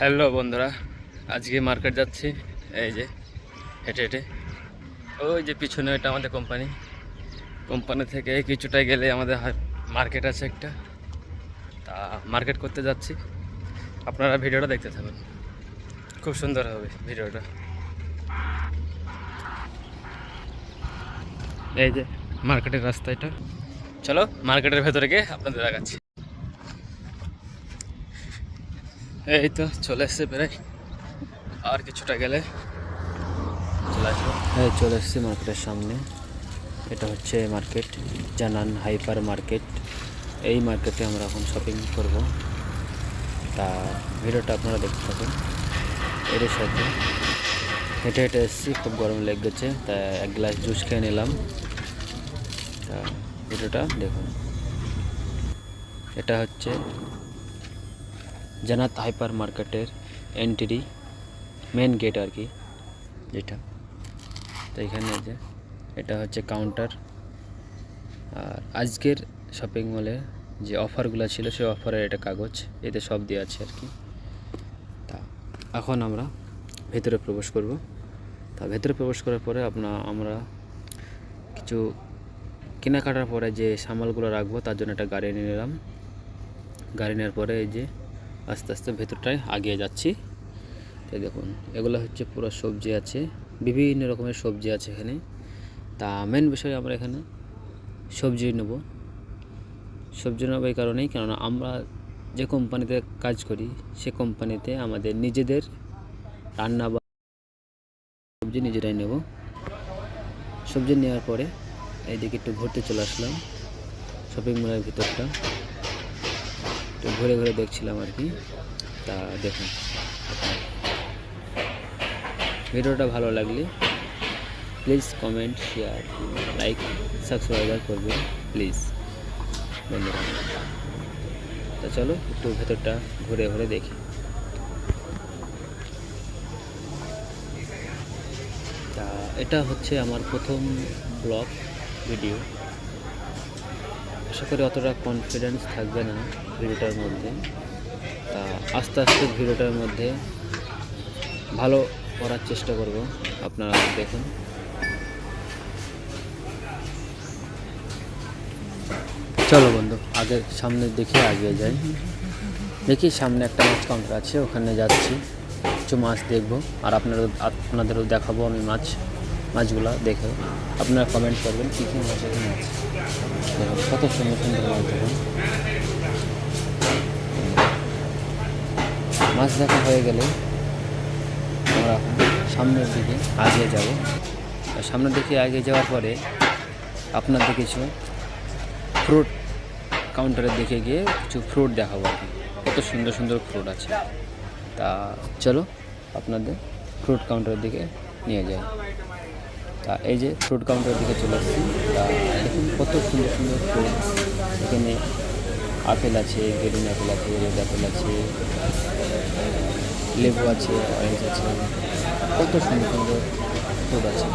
Hello বন্ধুরা, আজকে market যাচ্ছি। এই যে হেঁটে হেঁটে ওই যে পিছনে এটা আমাদের কোম্পানি থেকে কিছুটা গেলে আমাদের মার্কেট আছে একটা। তা মার্কেট করতে যাচ্ছি, আপনারা ভিডিওটা দেখতে থাকুন, খুব সুন্দর হবে ভিডিওটা। এই যে মার্কেটের রাস্তা এটা, চলো মার্কেটের ভেতরে গিয়ে আপনাদের দেখাচ্ছি। এই তো চলে এসছে প্রায়, আর কিছুটা গেলে চলে আসবো। এই চলে এসছি মার্কেটের সামনে। এটা হচ্ছে মার্কেট, জানান হাইপার মার্কেট। এই মার্কেটে আমরা এখন শপিং করব, তা ভিডিওটা আপনারা দেখতে থাকুন। এর সাথে হেঁটে হেঁটে এসেছি, খুব গরম লেগেছে, তা এক গ্লাস জুস খেয়ে নিলাম। তা ভিডিওটা দেখুন। এটা হচ্ছে জানাত হাইপার মার্কেটের এন্ট্রি, মেন গেট আর কি যেটা। তো এখানে যে এটা হচ্ছে কাউন্টার, আর আজকের শপিং মলে যে অফারগুলো ছিল সেই অফারের এটা কাগজ, এতে সব দেওয়া আছে আর কি। তা এখন আমরা ভেতরে প্রবেশ করব। তা ভেতরে প্রবেশ করার পরে আমরা কিছু কেনাকাটার পরে যে সামালগুলো রাখবো তার জন্য একটা গাড়ি নিয়ে নিলাম। গাড়ি নেওয়ার পরে এই যে আস্তে আস্তে ভেতরটায় আগিয়ে যাচ্ছি। তাই দেখুন, এগুলো হচ্ছে পুরো সবজি আছে, বিভিন্ন রকমের সবজি আছে এখানে। তা মেন বিষয় আমরা এখানে সবজি নেব এই কারণেই, কেননা আমরা যে কোম্পানিতে কাজ করি সে কোম্পানিতে আমাদের নিজেদের রান্না বা সবজি নিজেরাই নেব। সবজি নেওয়ার পরে এইদিকে একটু ঘুরতে চলে আসলাম, শপিং মলের ভিতরটা একটু ঘুরে ঘুরে দেখছিলাম আর কি। তা দেখুন, ভিডিওটা ভালো লাগলে please comment, share, like, subscribe করবেন প্লিজ বন্ধুরা। তা চলো একটু ভেতরটা ঘুরে ঘুরে দেখি। তা এটা হচ্ছে আমার প্রথম ব্লগ ভিডিও, আশা করি অতটা কনফিডেন্স থাকবে না ভিডিওটার মধ্যে। তা আস্তে আস্তে ভিডিওটার মধ্যে ভালো করার চেষ্টা করব, আপনারা দেখুন। চলো বন্ধু, আগে সামনে দেখে এগিয়ে যাই। দেখি সামনে একটা মাছ কাউন্টার আছে, ওখানে যাচ্ছি, কিছু মাছ দেখবো, আর আপনাদেরও দেখাবো আমি মাছগুলো দেখে। আপনারা কমেন্ট করবেন কী কী মাছ এখানে আছে। দেখুন কত সুন্দর সুন্দর মাছ, দেখুন। মাছ দেখা হয়ে গেলে আমরা সামনের দিকে এগিয়ে যাব। সামনের দিকে এগিয়ে যাওয়ার পরে আপনাদের কিছু ফ্রুট কাউন্টারের দিকে গিয়ে কিছু ফ্রুট দেখাবো আর কি, কত সুন্দর সুন্দর ফ্রুট আছে। তা চলো আপনাদের ফ্রুট কাউন্টারের দিকে নিয়ে যাই। তা এই যে ফ্রুট কাউন্টারের দিকে চলে আসছি। তা দেখুন কত সুন্দর সুন্দর ফ্রুট এখানে। আপেল আছে, গ্রিন আপেল আছে, রেড আপেল আছে, লেবু আছে, অরেঞ্জ আছে, কত সুন্দর সুন্দর ফ্রুট আছে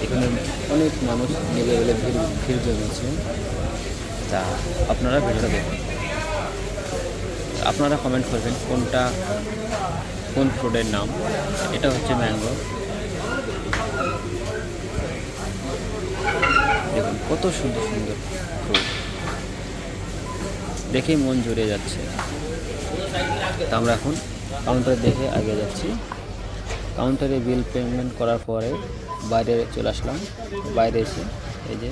এখানে। অনেক মানুষ নেবে বলে ভিড় জমেছে। তা আপনারা ভিডিওটা দেখুন, আপনারা কমেন্ট করবেন কোন ফ্রুটের নাম। এটা হচ্ছে ম্যাঙ্গো, দেখুন কত সুন্দর সুন্দর ফ্রুট, দেখেই মন জুড়ে যাচ্ছে। তা আমরা এখন কাউন্টারে দেখে এগিয়ে যাচ্ছি। কাউন্টারে বিল পেমেন্ট করার পরে বাইরে চলে আসলাম। বাইরে এসে এই যে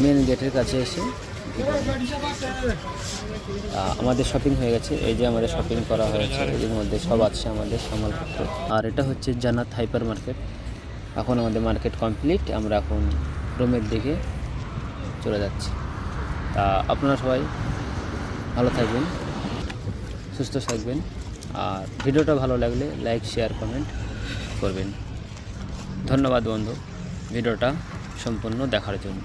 মেন গেটের কাছে এসে আমাদের শপিং হয়ে গেছে। এই যে আমাদের শপিং করা হয়েছে, এর মধ্যে সব আছে আমাদের সামালপত্র। আর এটা হচ্ছে জান্নাত হাইপার মার্কেট। এখন আমাদের মার্কেট কমপ্লিট, আমরা এখন রুমের দিকে চলে যাচ্ছি। তা আপনারা সবাই ভালো থাকবেন, সুস্থ থাকবেন, আর ভিডিওটা ভালো লাগলে লাইক, শেয়ার, কমেন্ট করবেন। ধন্যবাদ বন্ধু ভিডিওটা সম্পূর্ণ দেখার জন্য।